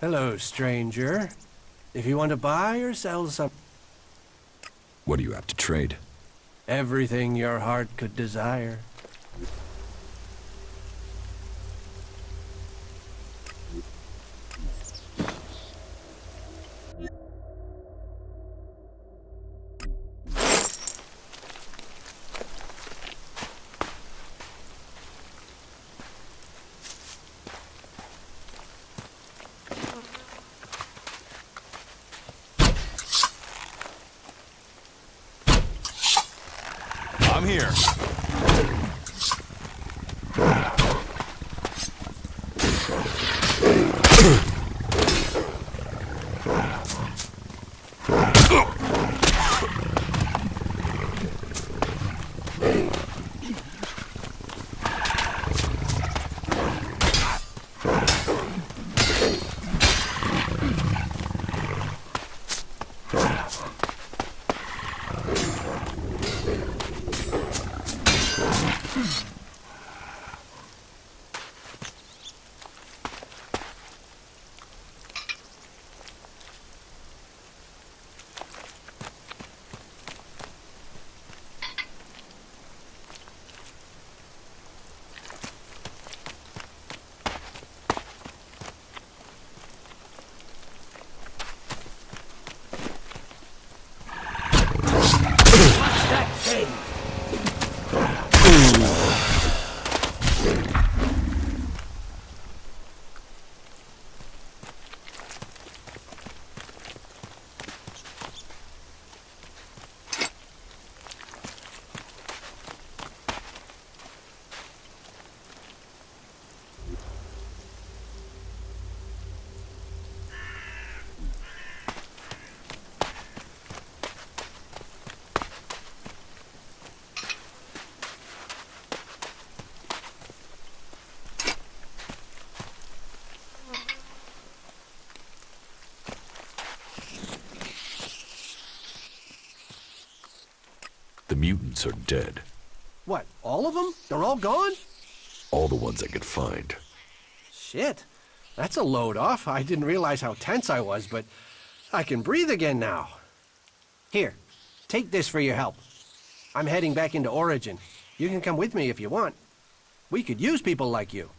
Hello, stranger. If you want to buy or sell some... What do you have to trade? Everything your heart could desire. I'm here. The mutants are dead. What, all of them? They're all gone? All the ones I could find. Shit. That's a load off. I didn't realize how tense I was, but I can breathe again now. Here, take this for your help. I'm heading back into Origin. You can come with me if you want. We could use people like you.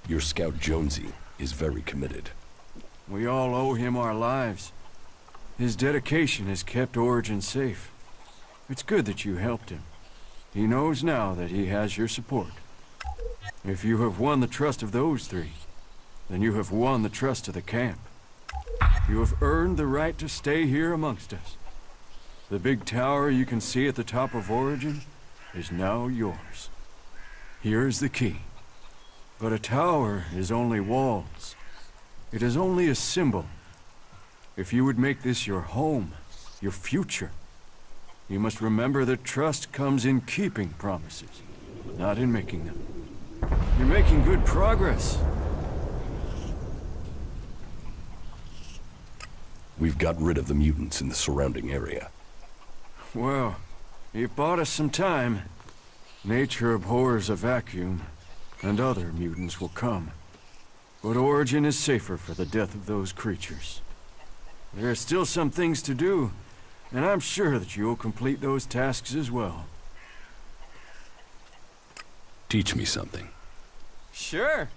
Your scout Jonesy is very committed. We all owe him our lives. His dedication has kept Origin safe. It's good that you helped him. He knows now that he has your support. If you have won the trust of those three, then you have won the trust of the camp. You have earned the right to stay here amongst us. The big tower you can see at the top of Origin is now yours. Here is the key. But a tower is only walls. It is only a symbol. If you would make this your home, your future, you must remember that trust comes in keeping promises, not in making them. You're making good progress. We've got rid of the mutants in the surrounding area. Well, you've bought us some time. Nature abhors a vacuum, and other mutants will come. But Origin is safer for the death of those creatures. There are still some things to do, and I'm sure that you'll complete those tasks as well. Teach me something. Sure.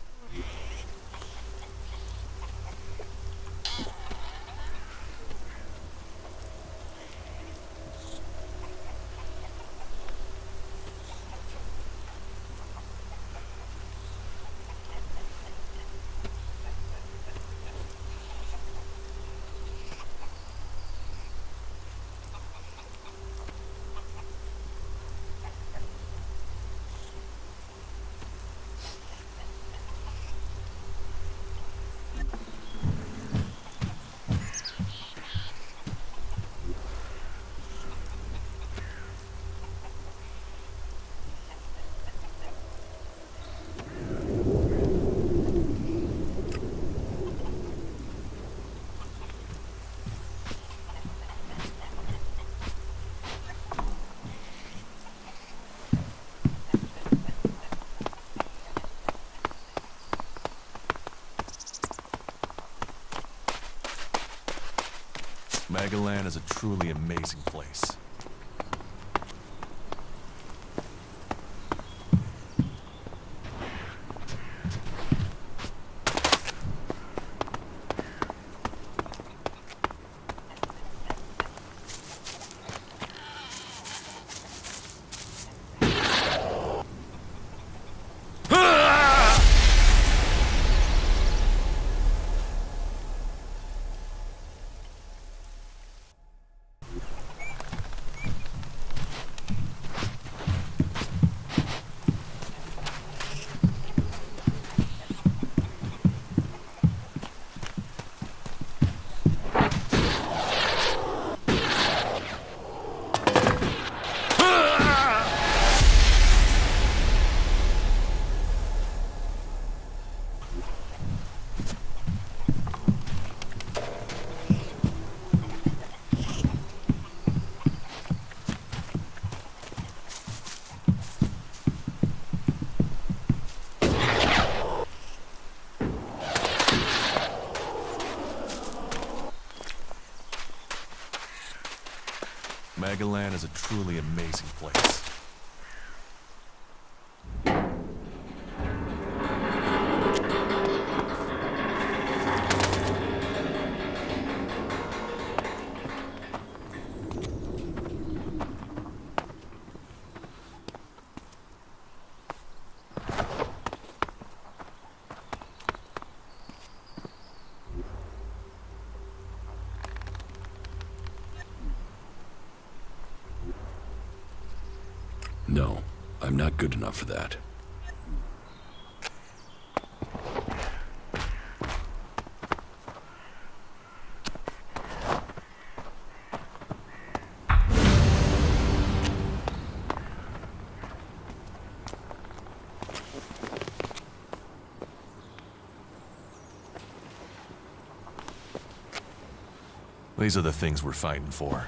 Magalan is a truly amazing place. Magalan is a truly amazing place. No, I'm not good enough for that. These are the things we're fighting for.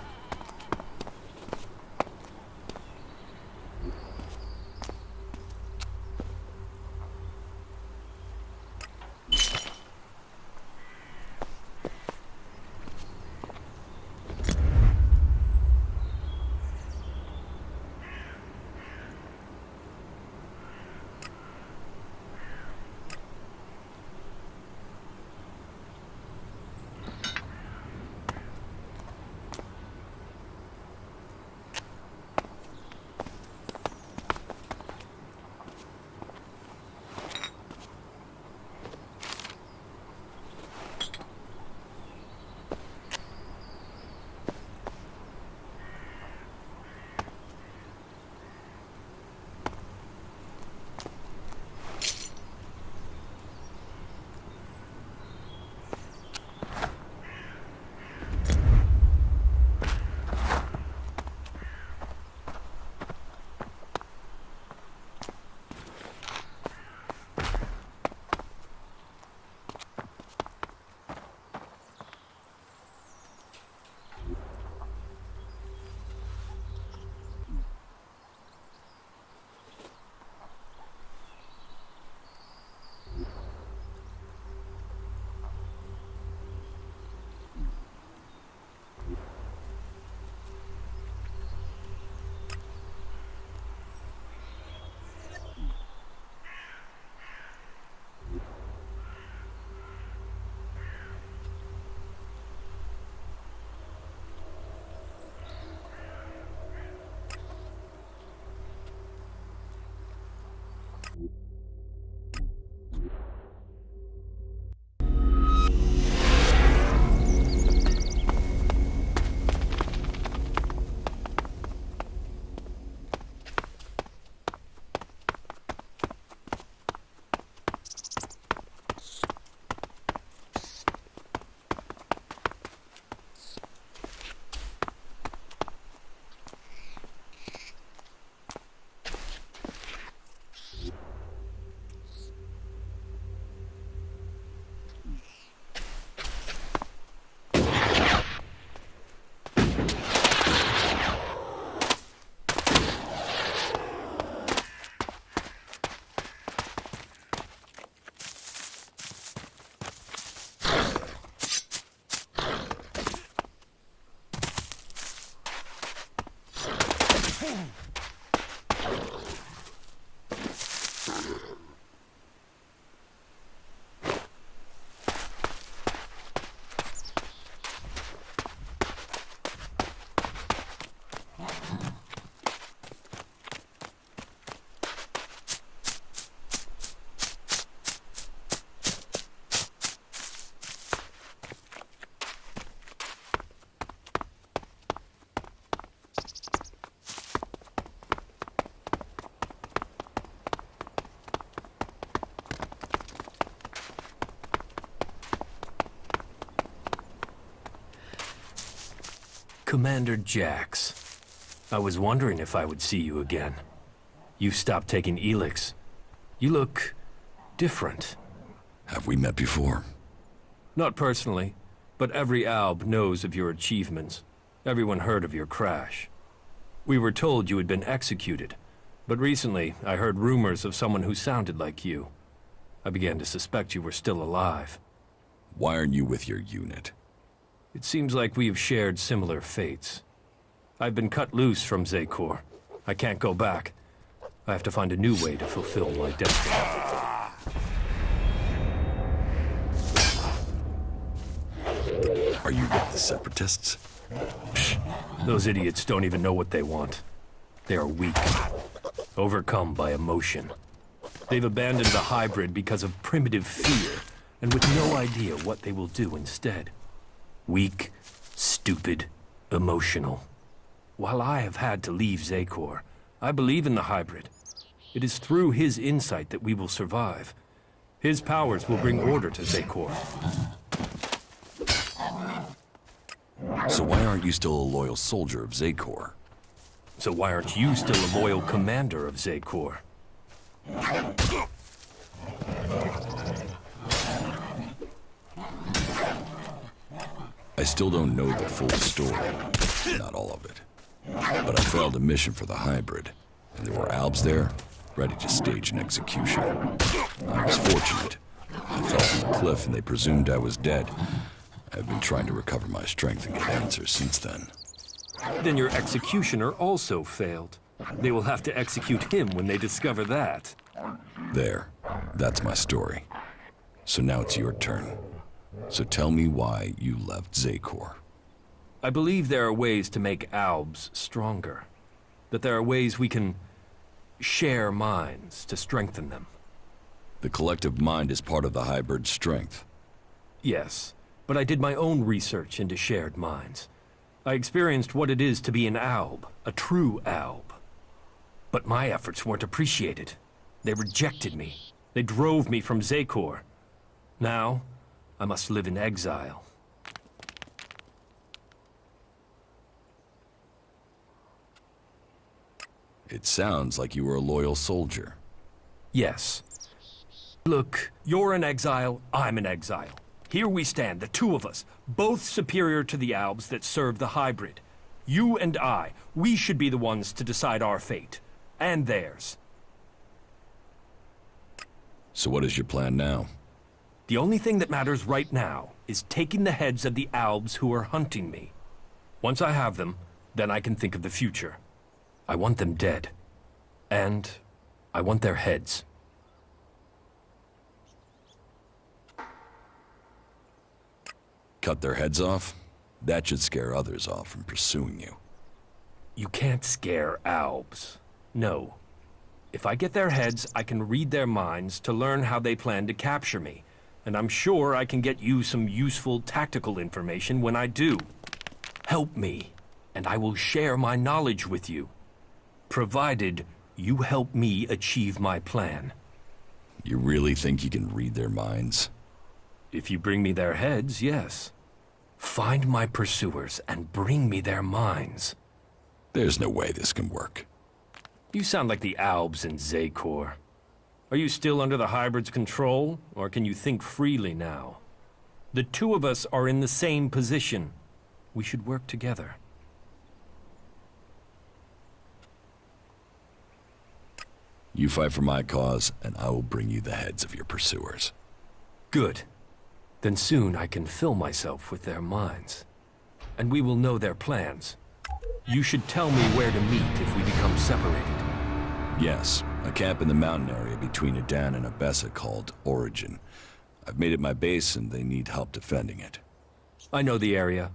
Commander Jax. I was wondering if I would see you again. You stopped taking Elex. You look different. Have we met before? Not personally, but every Alb knows of your achievements. Everyone heard of your crash. We were told you had been executed, but recently I heard rumors of someone who sounded like you. I began to suspect you were still alive. Why aren't you with your unit? It seems like we have shared similar fates. I've been cut loose from Zekor. I can't go back. I have to find a new way to fulfill my destiny. Are you with the Separatists? Those idiots don't even know what they want. They are weak, overcome by emotion. They've abandoned the hybrid because of primitive fear, and with no idea what they will do instead. Weak, stupid, emotional. While I have had to leave Zekor, I believe in the hybrid. It is through his insight that we will survive. His powers will bring order to Zekor. So why aren't you still a loyal soldier of Zekor? So why aren't you still a loyal commander of Zekor? I still don't know the full story. Not all of it. But I failed a mission for the hybrid, and there were Albs there, ready to stage an execution. I was fortunate. I fell from the cliff and they presumed I was dead. I've been trying to recover my strength and get answers since then. Then your executioner also failed. They will have to execute him when they discover that. There. That's my story. So now it's your turn. So tell me why you left Zekor. I believe there are ways to make Albs stronger. That there are ways we can share minds to strengthen them. The collective mind is part of the hybrid's strength. Yes, but I did my own research into shared minds. I experienced what it is to be an Alb, a true Alb. But my efforts weren't appreciated. They rejected me. They drove me from Zekor. Now, I must live in exile. It sounds like you were a loyal soldier. Yes. Look, you're in exile, I'm in exile. Here we stand, the two of us, both superior to the Albs that serve the hybrid. You and I, we should be the ones to decide our fate. And theirs. So what is your plan now? The only thing that matters right now is taking the heads of the Albs who are hunting me. Once I have them, then I can think of the future. I want them dead. And I want their heads. Cut their heads off? That should scare others off from pursuing you. You can't scare Albs. No. If I get their heads, I can read their minds to learn how they plan to capture me. And I'm sure I can get you some useful tactical information when I do. Help me, and I will share my knowledge with you. Provided you help me achieve my plan. You really think you can read their minds? If you bring me their heads, yes. Find my pursuers and bring me their minds. There's no way this can work. You sound like the Albs in Zekor. Are you still under the hybrid's control, or can you think freely now? The two of us are in the same position. We should work together. You fight for my cause, and I will bring you the heads of your pursuers. Good. Then soon I can fill myself with their minds. And we will know their plans. You should tell me where to meet if we become separated. Yes, a camp in the mountain area between Adan and Abessa called Origin. I've made it my base and they need help defending it. I know the area.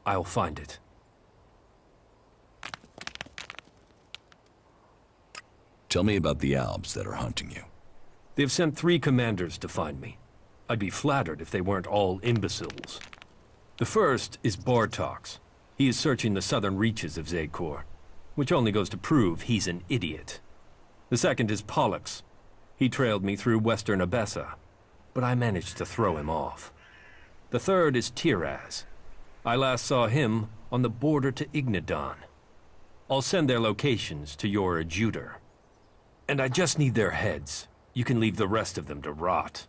I'll find it. Tell me about the Albs that are hunting you. They've sent 3 commanders to find me. I'd be flattered if they weren't all imbeciles. The first is Bartox. He is searching the southern reaches of Zakor, which only goes to prove he's an idiot. The second is Pollux. He trailed me through western Abessa, but I managed to throw him off. The third is Tiraz. I last saw him on the border to Ignadon. I'll send their locations to your adjutor. And I just need their heads. You can leave the rest of them to rot.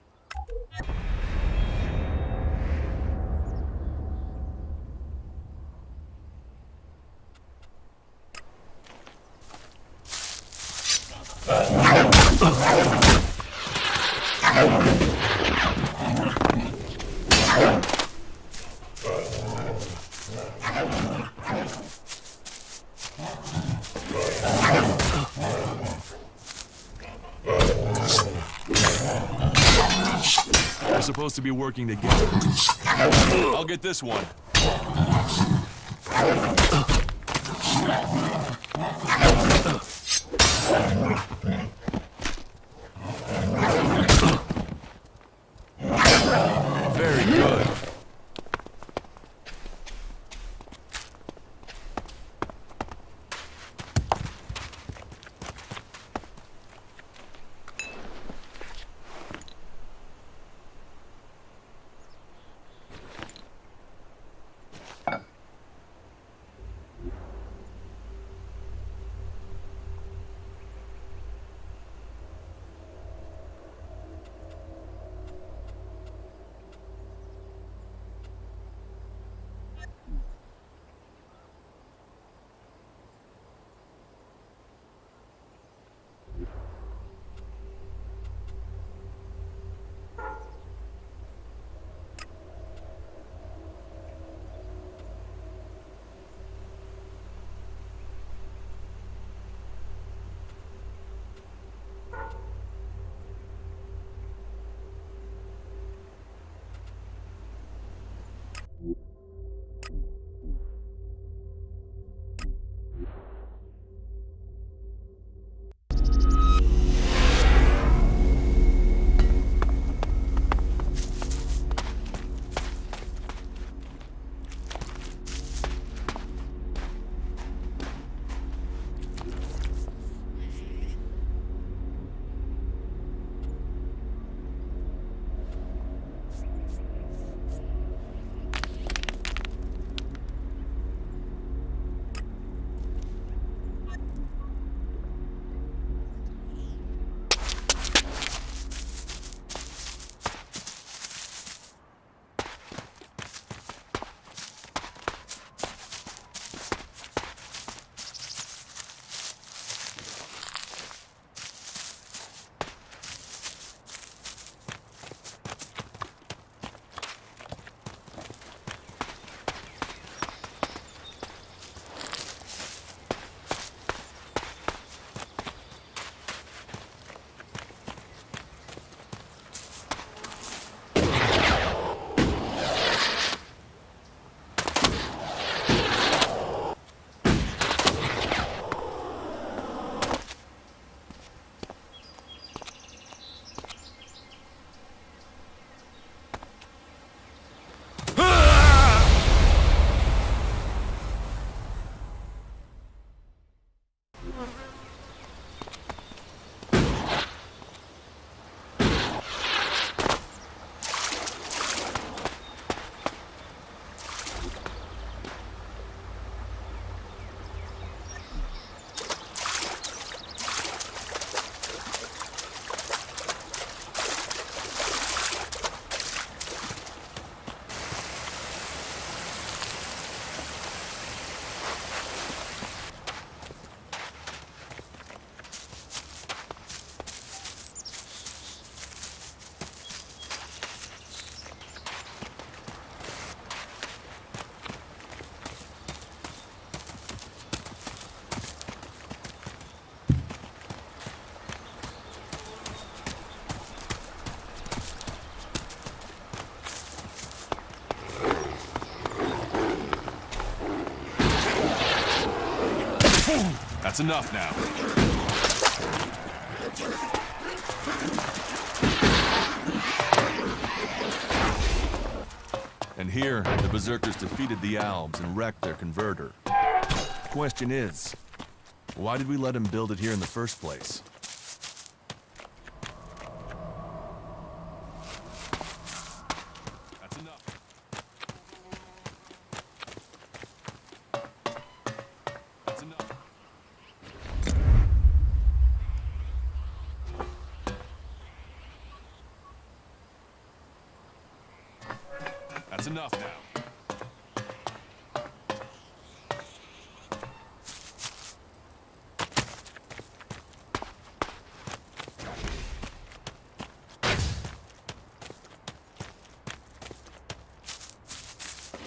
We're supposed to be working together. I'll get this one. Very good. That's enough now. And here, the Berserkers defeated the Albs and wrecked their converter. Question is, why did we let him build it here in the first place? That's enough. That's enough. That's enough now.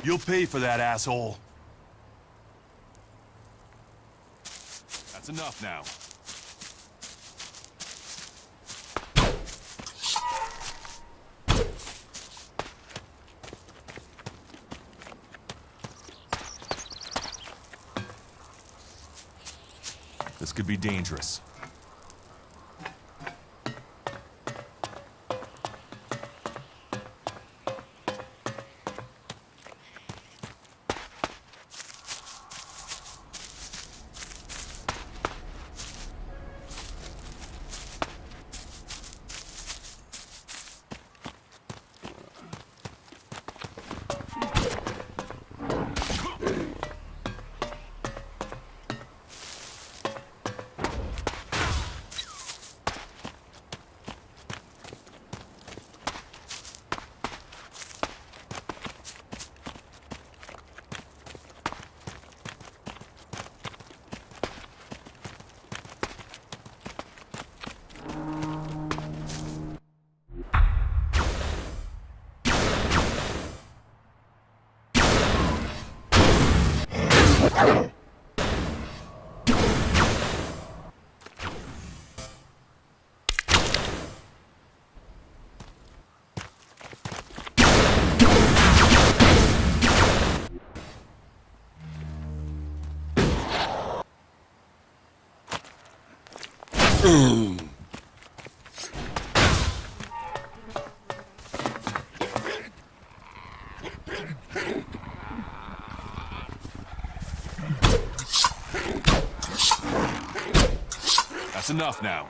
You'll pay for that, asshole. That's enough now. This could be dangerous. That's enough now.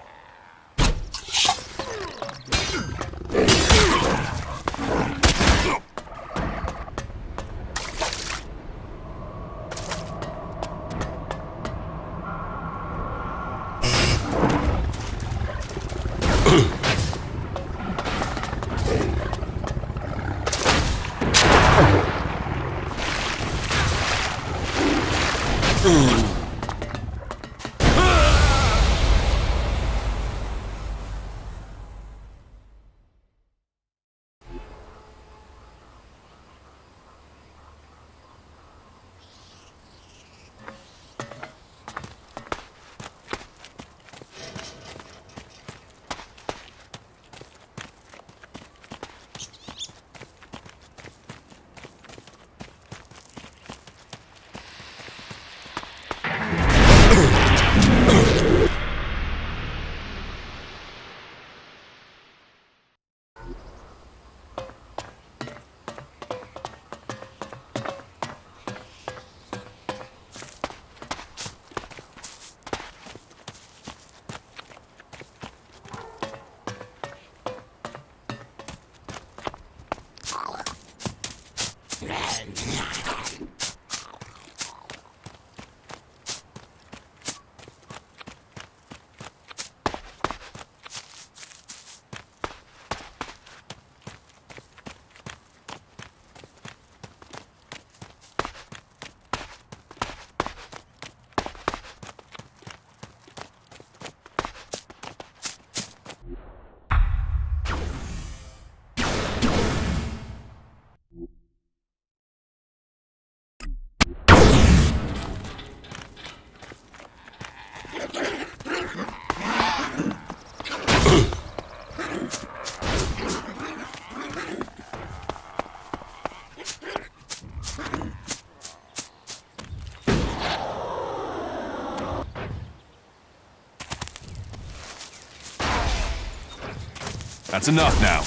That's enough now.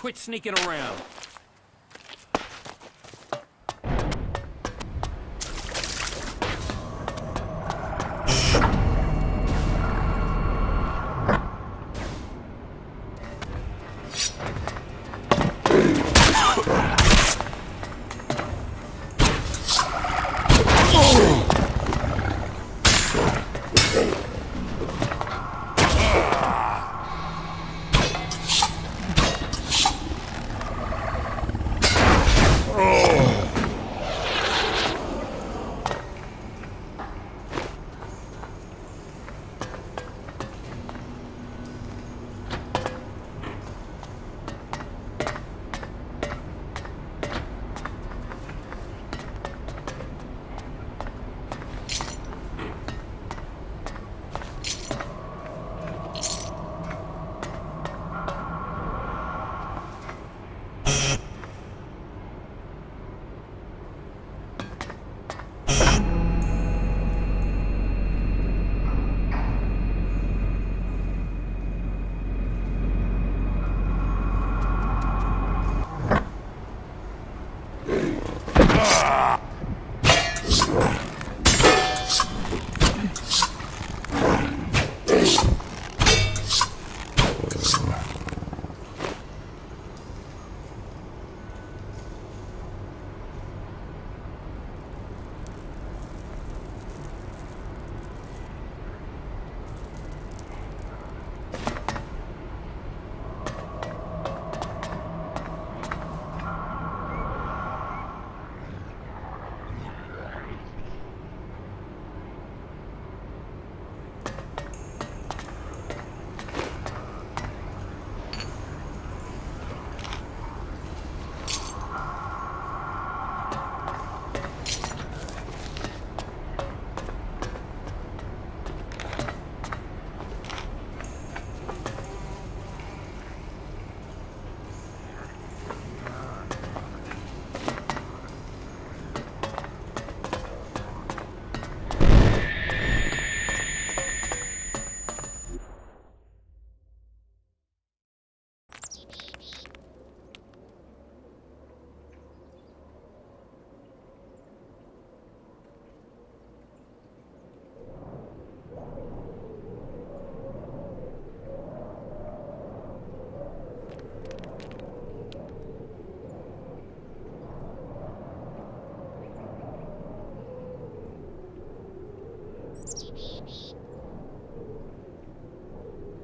Quit sneaking around.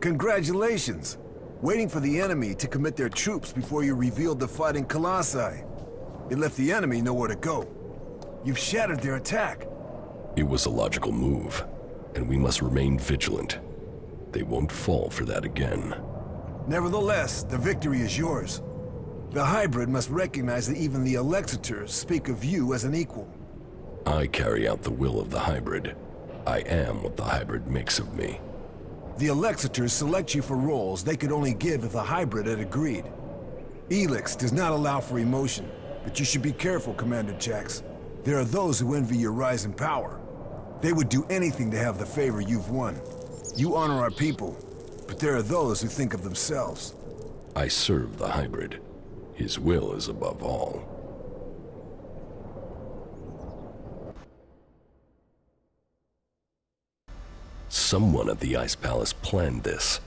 Congratulations! Waiting for the enemy to commit their troops before you revealed the fighting Colossi. It left the enemy nowhere to go. You've shattered their attack. It was a logical move, and we must remain vigilant. They won't fall for that again. Nevertheless, the victory is yours. The hybrid must recognize that even the Alexiters speak of you as an equal. I carry out the will of the hybrid. I am what the hybrid makes of me. The Alexiters select you for roles they could only give if the hybrid had agreed. Elex does not allow for emotion, but you should be careful, Commander Jax. There are those who envy your rise in power. They would do anything to have the favor you've won. You honor our people, but there are those who think of themselves. I serve the hybrid. His will is above all. Someone at the Ice Palace planned this.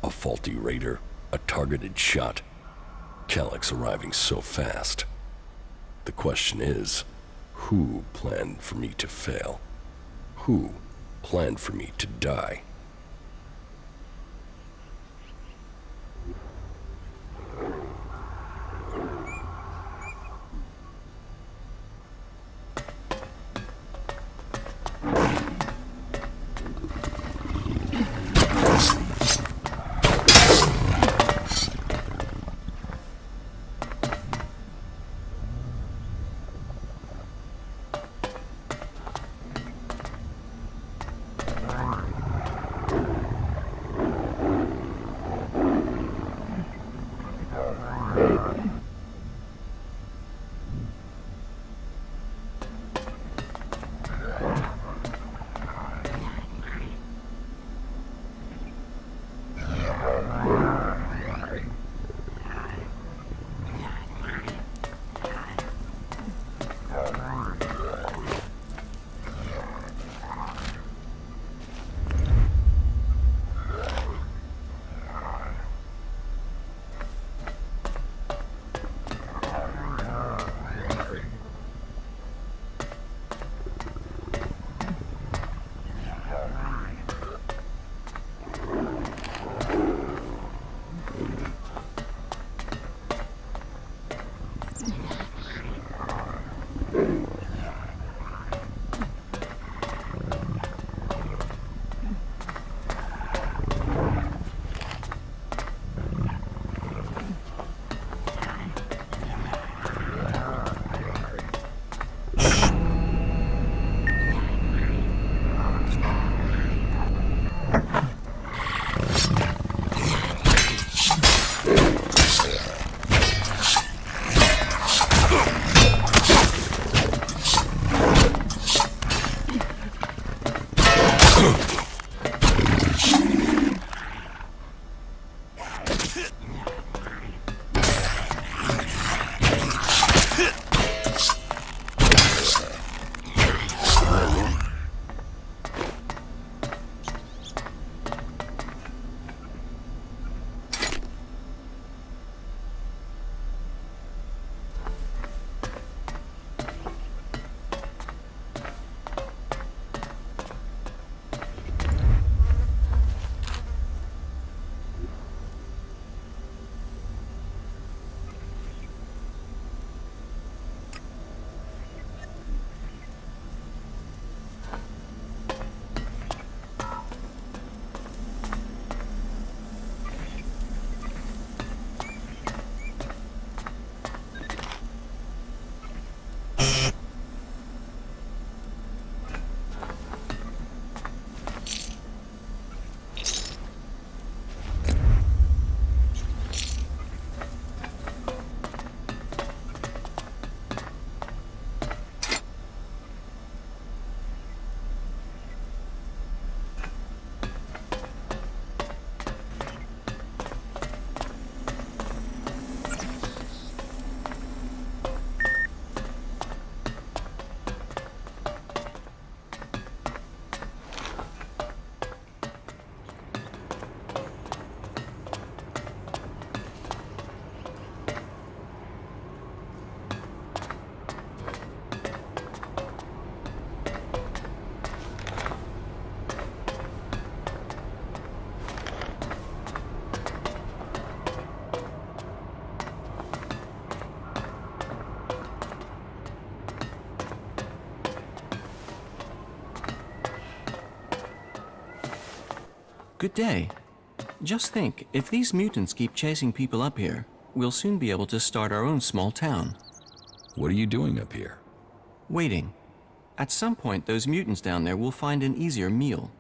A faulty raider, a targeted shot. Calyx arriving so fast. The question is, who planned for me to fail? Who planned for me to die? Good day. Just think, if these mutants keep chasing people up here, we'll soon be able to start our own small town. What are you doing up here? Waiting. At some point, those mutants down there will find an easier meal.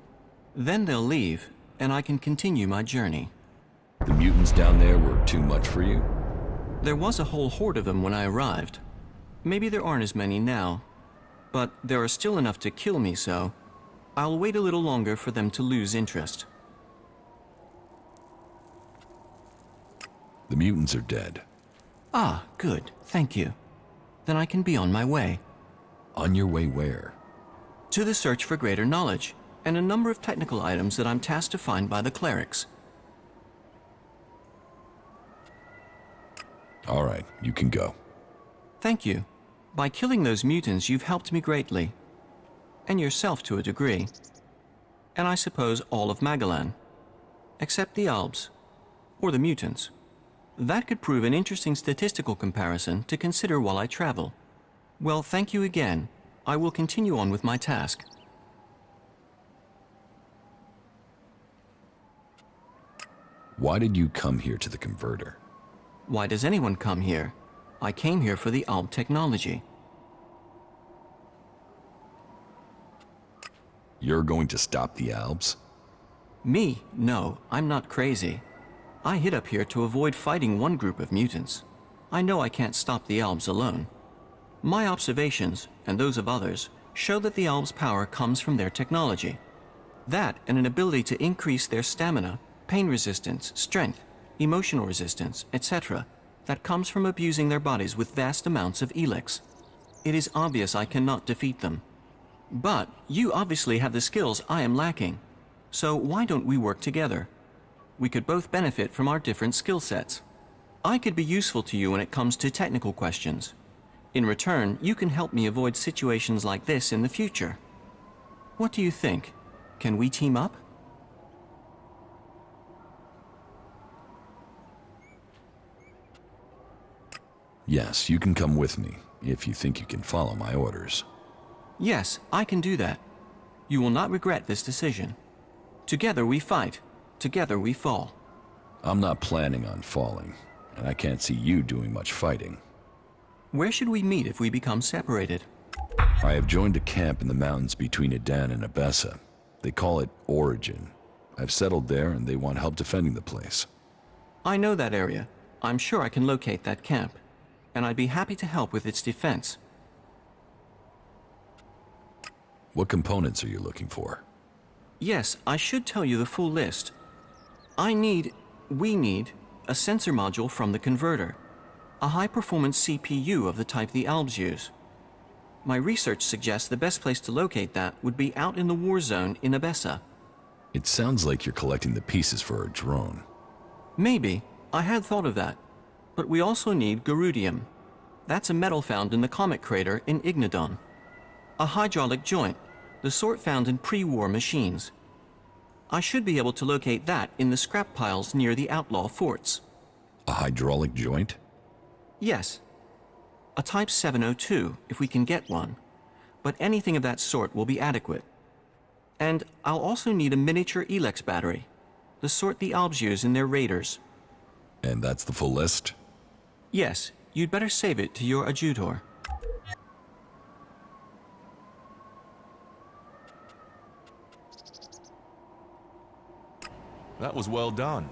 Then they'll leave, and I can continue my journey. The mutants down there were too much for you? There was a whole horde of them when I arrived. Maybe there aren't as many now, but there are still enough to kill me, so I'll wait a little longer for them to lose interest. The mutants are dead. Ah, good. Thank you. Then I can be on my way. On your way where? To the search for greater knowledge, and a number of technical items that I'm tasked to find by the clerics. All right, you can go. Thank you. By killing those mutants, you've helped me greatly. And yourself to a degree. And I suppose all of Magalan. Except the Albs. Or the mutants. That could prove an interesting statistical comparison to consider while I travel. Well, thank you again. I will continue on with my task. Why did you come here to the converter? Why does anyone come here? I came here for the Alb technology. You're going to stop the Albs? Me? No, I'm not crazy. I hid up here to avoid fighting one group of mutants. I know I can't stop the Albs alone. My observations, and those of others, show that the Albs' power comes from their technology. That and an ability to increase their stamina, pain resistance, strength, emotional resistance, etc., that comes from abusing their bodies with vast amounts of Elex. It is obvious I cannot defeat them. But you obviously have the skills I am lacking. So why don't we work together? We could both benefit from our different skill sets. I could be useful to you when it comes to technical questions. In return, you can help me avoid situations like this in the future. What do you think? Can we team up? Yes, you can come with me, if you think you can follow my orders. Yes, I can do that. You will not regret this decision. Together we fight. Together we fall. I'm not planning on falling, and I can't see you doing much fighting. Where should we meet if we become separated? I have joined a camp in the mountains between Adan and Abessa. They call it Origin. I've settled there, and they want help defending the place. I know that area. I'm sure I can locate that camp, and I'd be happy to help with its defense. What components are you looking for? Yes, I should tell you the full list. We need, a sensor module from the converter. A high-performance CPU of the type the Albs use. My research suggests the best place to locate that would be out in the war zone in Abessa. It sounds like you're collecting the pieces for a drone. Maybe. I had thought of that. But we also need Garudium. That's a metal found in the comet crater in Ignadon. A hydraulic joint, the sort found in pre-war machines. I should be able to locate that in the scrap piles near the outlaw forts. A hydraulic joint? Yes. A Type 702, if we can get one. But anything of that sort will be adequate. And I'll also need a miniature Elex battery, the sort the Albs use in their raiders. And that's the full list? Yes, you'd better save it to your adjutor. That was well done.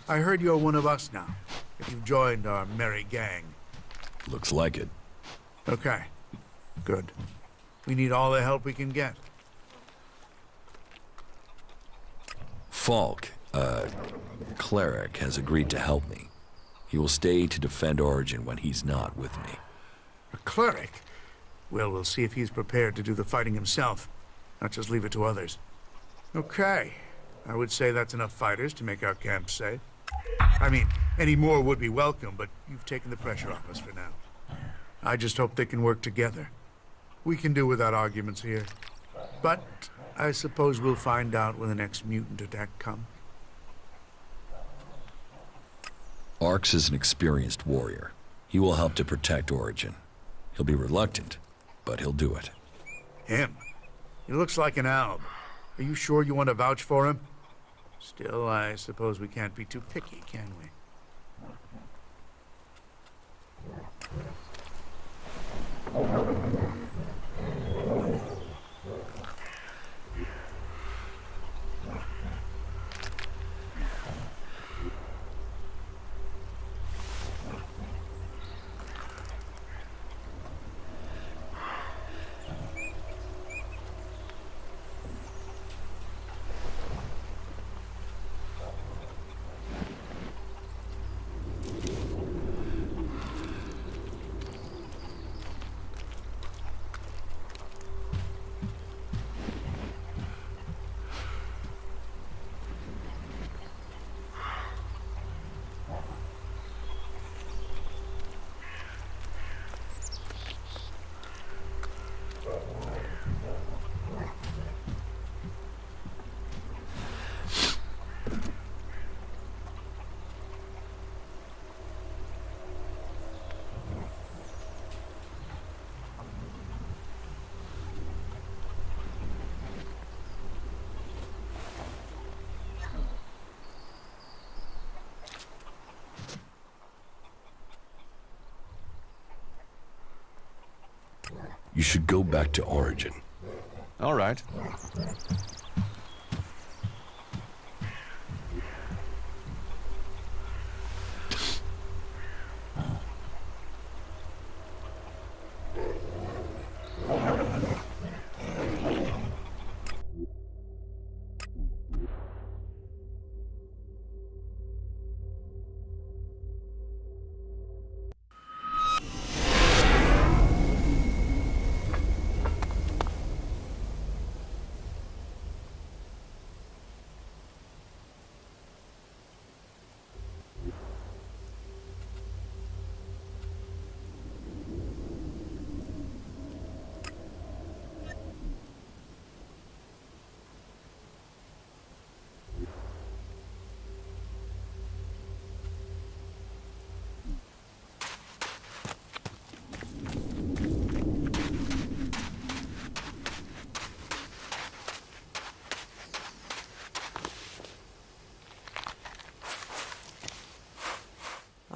I heard you're one of us now. If you've joined our merry gang. Looks like it. Okay. Good. We need all the help we can get. Falk, cleric, has agreed to help me. He will stay to defend Origin when he's not with me. A cleric? Well, we'll see if he's prepared to do the fighting himself, not just leave it to others. Okay. I would say that's enough fighters to make our camp safe. I mean, any more would be welcome, but you've taken the pressure off us for now. I just hope they can work together. We can do without arguments here. But I suppose we'll find out when the next mutant attack comes. Arx is an experienced warrior. He will help to protect Origin. He'll be reluctant, but he'll do it. Him? He looks like an alb. Are you sure you want to vouch for him? Still, I suppose we can't be too picky, can we? You should go back to Origin. All right.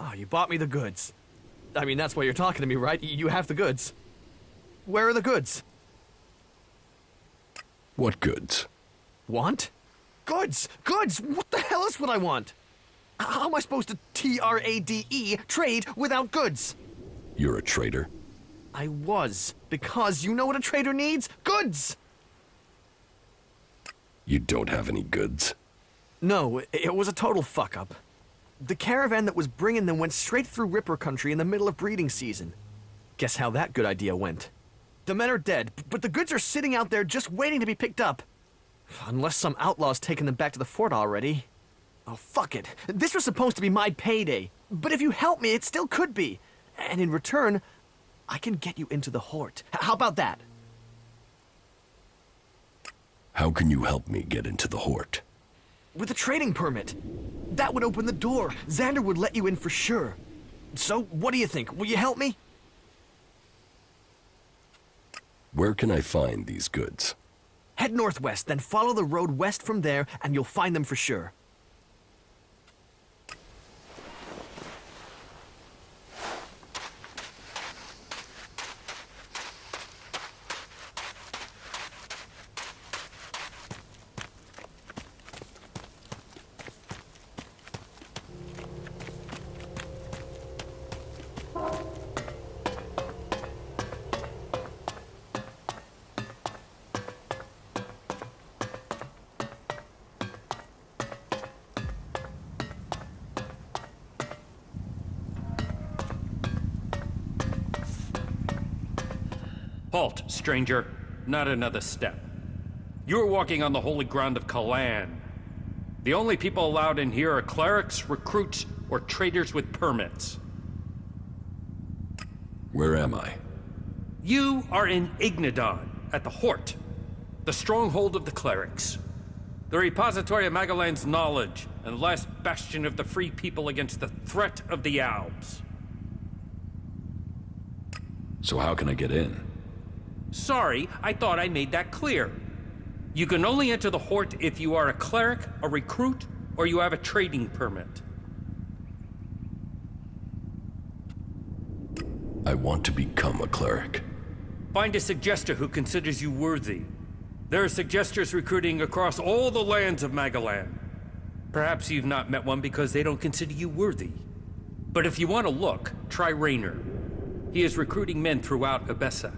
Oh, you bought me the goods. I mean, that's why you're talking to me, right? You have the goods. Where are the goods? What goods? Want? Goods! Goods! What the hell is what I want? How am I supposed to trade, trade, without goods? You're a traitor? I was, because you know what a trader needs? Goods! You don't have any goods? No, it was a total fuck-up. The caravan that was bringing them went straight through Ripper country in the middle of breeding season. Guess how that good idea went. The men are dead, but the goods are sitting out there just waiting to be picked up. Unless some outlaw's taken them back to the fort already. Oh, fuck it. This was supposed to be my payday. But if you help me, it still could be. And in return, I can get you into the Hort. How about that? How can you help me get into the Hort? With a trading permit. That would open the door. Xander would let you in for sure. So, what do you think? Will you help me? Where can I find these goods? Head northwest, then follow the road west from there, and you'll find them for sure. Halt, stranger. Not another step. You are walking on the holy ground of Kalan. The only people allowed in here are clerics, recruits, or traders with permits. Where am I? You are in Ignadon, at the Hort, the stronghold of the clerics. The repository of Magalan's knowledge, and the last bastion of the free people against the threat of the Alps. So how can I get in? Sorry, I thought I made that clear. You can only enter the Hort if you are a cleric, a recruit, or you have a trading permit. I want to become a cleric. Find a suggester who considers you worthy. There are suggesters recruiting across all the lands of Magalan. Perhaps you've not met one because they don't consider you worthy. But if you want to look, try Raynor. He is recruiting men throughout Abessa.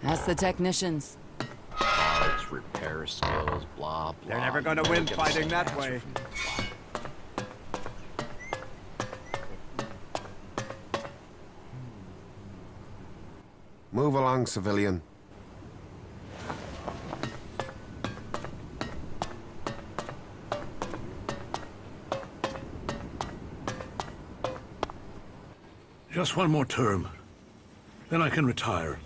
That's the technicians. Parts, repair skills, blah, blah. They're never gonna win fighting that way. Move along, civilian. Just one more term. Then I can retire.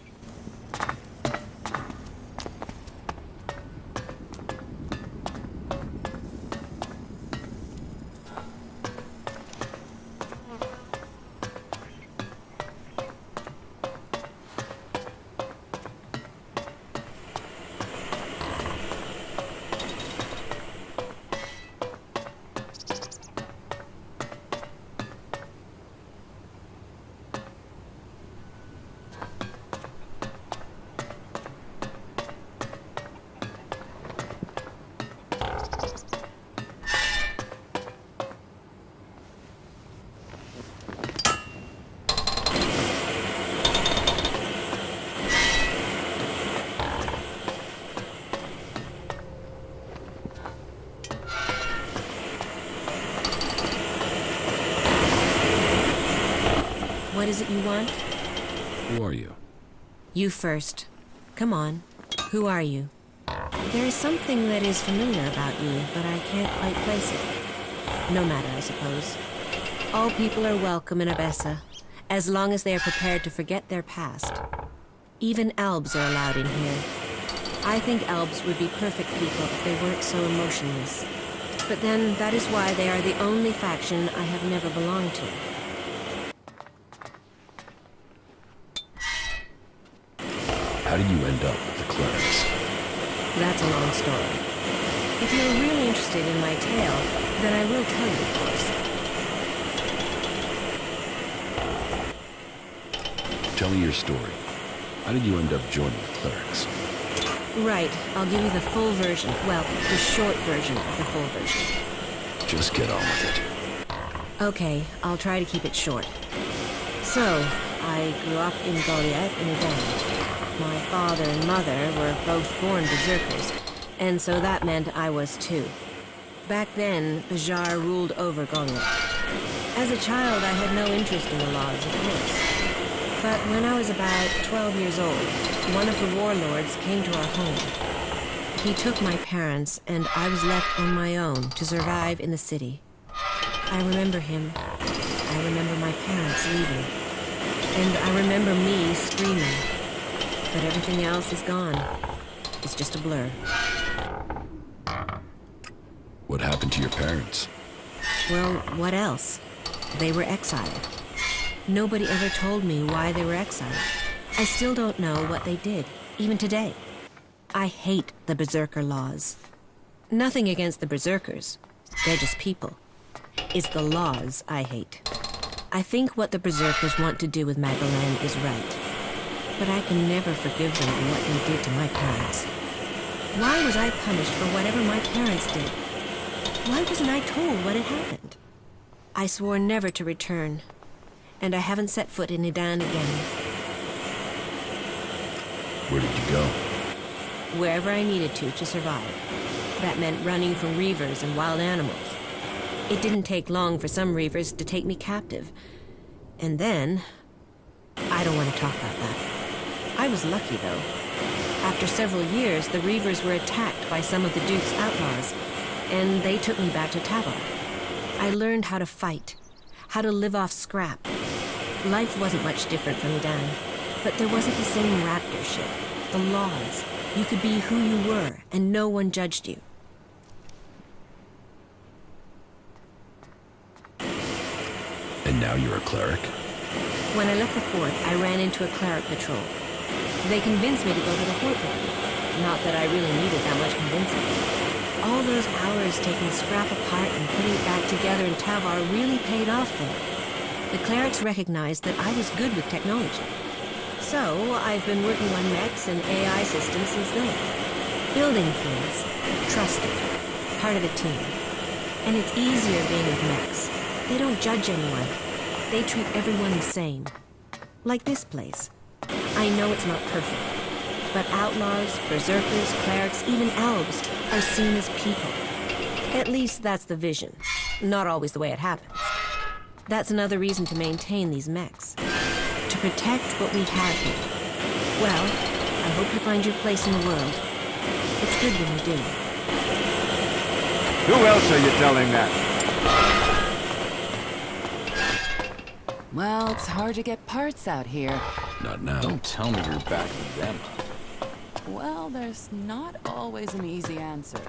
What is it you want? Who are you? You first. Come on. Who are you? There is something that is familiar about you, but I can't quite place it. No matter, I suppose. All people are welcome in Abessa, as long as they are prepared to forget their past. Even elves are allowed in here. I think elves would be perfect people if they weren't so emotionless. But then, that is why they are the only faction I have never belonged to. How did you end up with the clerics? That's a long story. If you're really interested in my tale, then I will tell you, of course. Tell me your story. How did you end up joining the clerics? Right, I'll give you the full version. Well, the short version of the full version. Just get on with it. Okay, I'll try to keep it short. So, I grew up in Goliath in Edan. My father and mother were both born berserkers, and so that meant I was too. Back then, Bajar ruled over Goliath. As a child, I had no interest in the laws, of course. But when I was about 12 years old, one of the warlords came to our home. He took my parents, and I was left on my own to survive in the city. I remember him. I remember my parents leaving. And I remember me screaming. But everything else is gone. It's just a blur. What happened to your parents? Well, what else? They were exiled. Nobody ever told me why they were exiled. I still don't know what they did, even today. I hate the Berserker laws. Nothing against the Berserkers. They're just people. It's the laws I hate. I think what the Berserkers want to do with Magalan is right. But I can never forgive them for what they did to my parents. Why was I punished for whatever my parents did? Why wasn't I told what had happened? I swore never to return, and I haven't set foot in Edan again. Where did you go? Wherever I needed to survive. That meant running from reavers and wild animals. It didn't take long for some reavers to take me captive. And then... I don't want to talk about that. I was lucky, though. After several years, the reavers were attacked by some of the Duke's outlaws, and they took me back to Tavar. I learned how to fight, how to live off scrap. Life wasn't much different from Edan, but there wasn't the same raptor shit. The laws. You could be who you were, and no one judged you. And now you're a cleric? When I left the fort, I ran into a cleric patrol. They convinced me to go to the Horde. Not that I really needed that much convincing. All those hours taking scrap apart and putting it back together in Tavar really paid off there. The clerics recognized that I was good with technology. So, I've been working on mechs and AI systems since then. Building things. Trusted. Part of a team. And it's easier being with mechs. They don't judge anyone. They treat everyone the same. Like this place. I know it's not perfect. But outlaws, berserkers, clerics, even elves are seen as people. At least that's the vision. Not always the way it happens. That's another reason to maintain these mechs. To protect what we have here. Well, I hope you find your place in the world. It's good when you do. Who else are you telling that? Well, it's hard to get parts out here. Not now. Don't tell me you're backing them up. Well, there's not always an easy answer.